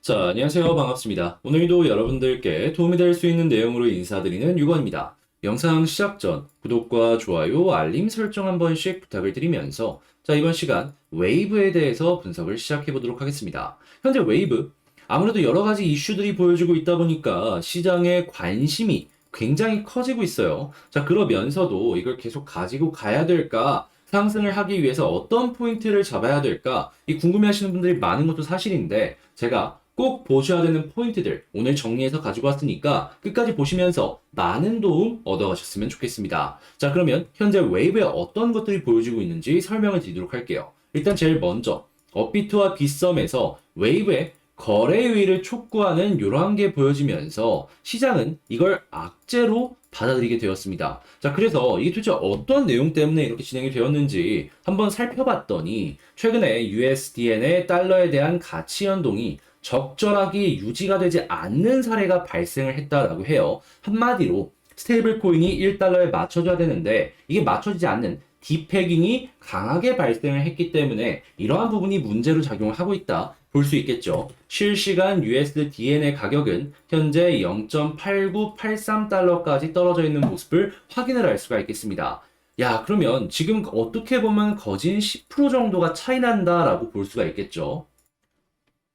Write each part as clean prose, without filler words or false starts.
자, 안녕하세요. 반갑습니다. 오늘도 여러분들께 도움이 될 수 있는 내용으로 인사드리는 유건입니다. 영상 시작 전 구독과 좋아요, 알림 설정 한 번씩 부탁을 드리면서 자, 이번 시간 웨이브에 대해서 분석을 시작해 보도록 하겠습니다. 현재 웨이브, 아무래도 여러 가지 이슈들이 보여지고 있다 보니까 시장의 관심이 굉장히 커지고 있어요. 자, 그러면서도 이걸 계속 가지고 가야 될까? 상승을 하기 위해서 어떤 포인트를 잡아야 될까? 이 궁금해하시는 분들이 많은 것도 사실인데 제가 꼭 보셔야 되는 포인트들 오늘 정리해서 가지고 왔으니까 끝까지 보시면서 많은 도움 얻어가셨으면 좋겠습니다. 자, 그러면 현재 웨이브에 어떤 것들이 보여지고 있는지 설명을 드리도록 할게요. 일단 제일 먼저 업비트와 빗썸에서 웨이브의 거래 유의를 촉구하는 이러한 게 보여지면서 시장은 이걸 악재로 받아들이게 되었습니다. 자, 그래서 이게 도대체 어떤 내용 때문에 이렇게 진행이 되었는지 한번 살펴봤더니 최근에 USDN의 달러에 대한 가치 연동이 적절하게 유지가 되지 않는 사례가 발생을 했다라고 해요. 한마디로 스테이블 코인이 1달러에 맞춰져야 되는데 이게 맞춰지지 않는 디패깅이 강하게 발생을 했기 때문에 이러한 부분이 문제로 작용을 하고 있다 볼 수 있겠죠. 실시간 USDN의 가격은 현재 0.8983달러까지 떨어져 있는 모습을 확인을 할 수가 있겠습니다. 야, 그러면 지금 어떻게 보면 거진 10% 정도가 차이 난다라고 볼 수가 있겠죠.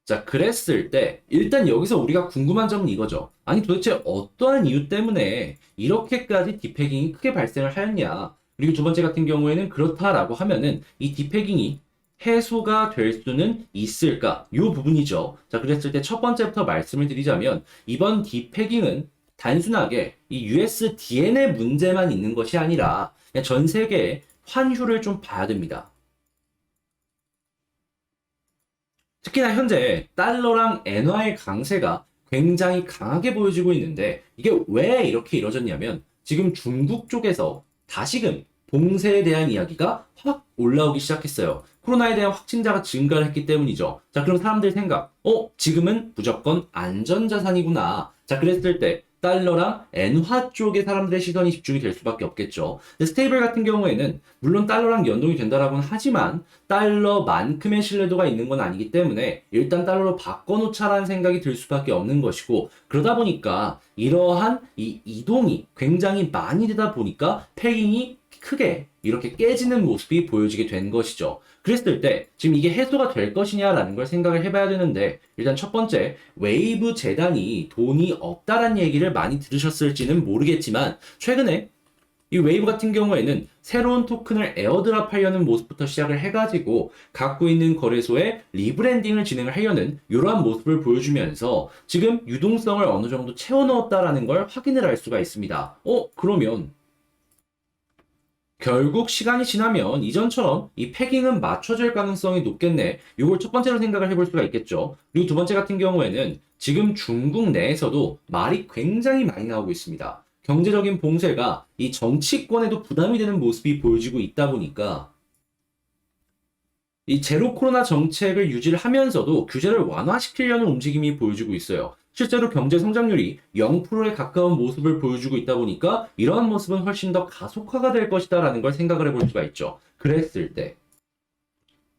자, 그랬을 때 일단 여기서 우리가 궁금한 점은 이거죠. 아니 도대체 어떠한 이유 때문에 이렇게까지 디패깅이 크게 발생을 하였냐. 그리고 두 번째 같은 경우에는 그렇다라고 하면은 이 디패깅이 해소가 될 수는 있을까? 이 부분이죠. 자, 그랬을 때 첫 번째부터 말씀을 드리자면 이번 디패깅은 단순하게 이 USDN의 문제만 있는 것이 아니라 그냥 전 세계의 환율을 좀 봐야 됩니다. 특히나 현재 달러랑 엔화의 강세가 굉장히 강하게 보여지고 있는데 이게 왜 이렇게 이루어졌냐면 지금 중국 쪽에서 다시금 봉쇄에 대한 이야기가 확 올라오기 시작했어요. 코로나에 대한 확진자가 증가를 했기 때문이죠. 자, 그럼 사람들 생각, 지금은 무조건 안전자산이구나. 자, 그랬을 때 달러랑 엔화 쪽에 사람들의 시선이 집중이 될 수밖에 없겠죠. 근데 스테이블 같은 경우에는 물론 달러랑 연동이 된다라고는 하지만 달러만큼의 신뢰도가 있는 건 아니기 때문에 일단 달러로 바꿔놓자라는 생각이 들 수밖에 없는 것이고 그러다 보니까 이러한 이 이동이 굉장히 많이 되다 보니까 패깅이 크게 이렇게 깨지는 모습이 보여지게 된 것이죠. 그랬을 때 지금 이게 해소가 될 것이냐라는 걸 생각을 해봐야 되는데 일단 첫 번째 웨이브 재단이 돈이 없다라는 얘기를 많이 들으셨을지는 모르겠지만 최근에 이 웨이브 같은 경우에는 새로운 토큰을 에어드랍 하려는 모습부터 시작을 해가지고 갖고 있는 거래소에 리브랜딩을 진행을 하려는 이러한 모습을 보여주면서 지금 유동성을 어느 정도 채워넣었다라는 걸 확인을 할 수가 있습니다. 그러면 결국 시간이 지나면 이전처럼 이 패깅은 맞춰질 가능성이 높겠네. 이걸 첫 번째로 생각을 해볼 수가 있겠죠. 그리고 두 번째 같은 경우에는 지금 중국 내에서도 말이 굉장히 많이 나오고 있습니다. 경제적인 봉쇄가 이 정치권에도 부담이 되는 모습이 보여지고 있다 보니까 이 제로 코로나 정책을 유지를 하면서도 규제를 완화시키려는 움직임이 보여지고 있어요. 실제로 경제 성장률이 0%에 가까운 모습을 보여주고 있다 보니까 이러한 모습은 훨씬 더 가속화가 될 것이다라는 걸 생각을 해볼 수가 있죠. 그랬을 때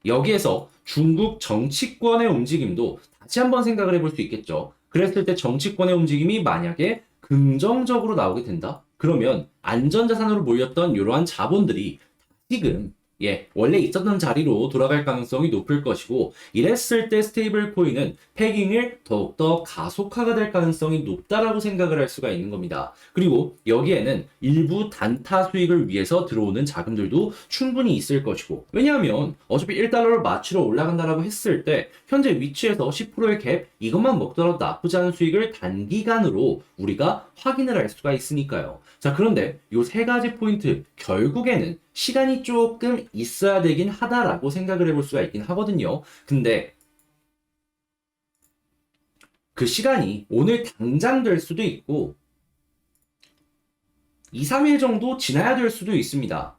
여기에서 중국 정치권의 움직임도 다시 한번 생각을 해볼 수 있겠죠. 그랬을 때 정치권의 움직임이 만약에 긍정적으로 나오게 된다? 그러면 안전자산으로 몰렸던 이러한 자본들이 지금 원래 있었던 자리로 돌아갈 가능성이 높을 것이고 이랬을 때 스테이블 코인은 패깅을 더욱더 가속화가 될 가능성이 높다라고 생각을 할 수가 있는 겁니다. 그리고 여기에는 일부 단타 수익을 위해서 들어오는 자금들도 충분히 있을 것이고 왜냐하면 어차피 1달러를 맞추러 올라간다라고 했을 때 현재 위치에서 10%의 갭 이것만 먹더라도 나쁘지 않은 수익을 단기간으로 우리가 확인을 할 수가 있으니까요. 자, 그런데 이 세 가지 포인트 결국에는 시간이 조금 있어야 되긴 하다라고 생각을 해볼 수가 있긴 하거든요. 근데 그 시간이 오늘 당장 될 수도 있고 2, 3일 정도 지나야 될 수도 있습니다.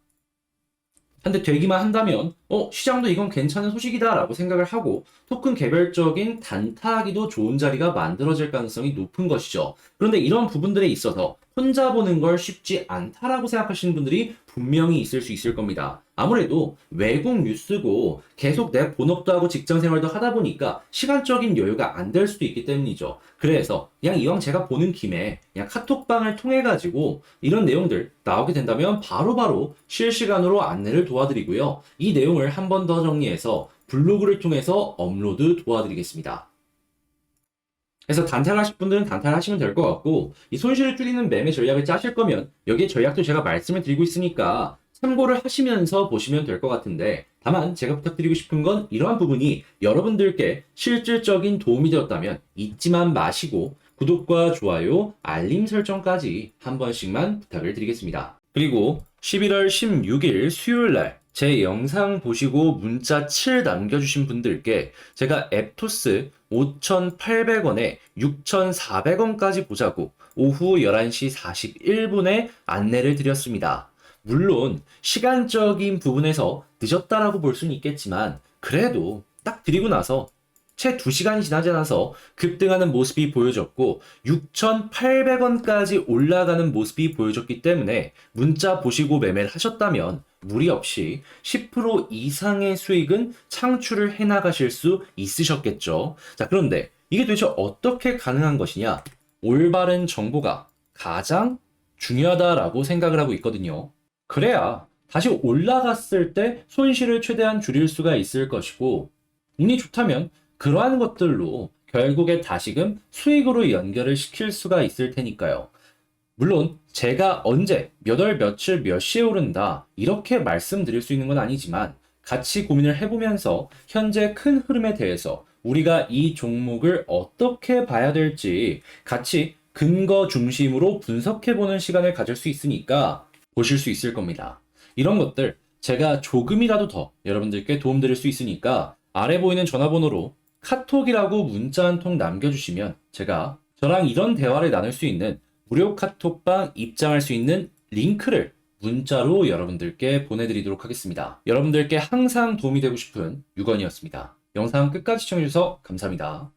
근데 되기만 한다면 시장도 이건 괜찮은 소식이다라고 생각을 하고 토큰 개별적인 단타하기도 좋은 자리가 만들어질 가능성이 높은 것이죠. 그런데 이런 부분들에 있어서 혼자 보는 걸 쉽지 않다라고 생각하시는 분들이 분명히 있을 수 있을 겁니다. 아무래도 외국 뉴스고 계속 내 본업도 하고 직장 생활도 하다 보니까 시간적인 여유가 안 될 수도 있기 때문이죠. 그래서 그냥 이왕 제가 보는 김에 그냥 카톡방을 통해 가지고 이런 내용들 나오게 된다면 바로바로 실시간으로 안내를 도와드리고요. 이 내용을 한 번 더 정리해서 블로그를 통해서 업로드 도와드리겠습니다. 그래서 단타하실 분들은 단타하시면 될 것 같고, 이 손실을 줄이는 매매 전략을 짜실 거면 여기에 전략도 제가 말씀을 드리고 있으니까 참고를 하시면서 보시면 될 것 같은데, 다만 제가 부탁드리고 싶은 건 이러한 부분이 여러분들께 실질적인 도움이 되었다면 잊지만 마시고 구독과 좋아요, 알림 설정까지 한 번씩만 부탁을 드리겠습니다. 그리고 11월 16일 수요일 날 제 영상 보시고 문자 7 남겨주신 분들께 제가 앱토스 5,800원에 6,400원까지 보자고 오후 11시 41분에 안내를 드렸습니다. 물론 시간적인 부분에서 늦었다라고 볼 수는 있겠지만 그래도 딱 드리고 나서 채 2시간이 지나지 않아서 급등하는 모습이 보여졌고 6,800원까지 올라가는 모습이 보여졌기 때문에 문자 보시고 매매를 하셨다면 무리 없이 10% 이상의 수익은 창출을 해나가실 수 있으셨겠죠. 자, 그런데 이게 도대체 어떻게 가능한 것이냐? 올바른 정보가 가장 중요하다라고 생각을 하고 있거든요. 그래야 다시 올라갔을 때 손실을 최대한 줄일 수가 있을 것이고, 운이 좋다면 그러한 것들로 결국에 다시금 수익으로 연결을 시킬 수가 있을 테니까요. 물론 제가 언제 몇 월 며칠 몇 시에 오른다 이렇게 말씀드릴 수 있는 건 아니지만 같이 고민을 해보면서 현재 큰 흐름에 대해서 우리가 이 종목을 어떻게 봐야 될지 같이 근거 중심으로 분석해보는 시간을 가질 수 있으니까 보실 수 있을 겁니다. 이런 것들 제가 조금이라도 더 여러분들께 도움드릴 수 있으니까 아래 보이는 전화번호로 카톡이라고 문자 한 통 남겨주시면 제가 저랑 이런 대화를 나눌 수 있는 무료 카톡방 입장할 수 있는 링크를 문자로 여러분들께 보내드리도록 하겠습니다. 여러분들께 항상 도움이 되고 싶은 유건이었습니다. 영상 끝까지 시청해주셔서 감사합니다.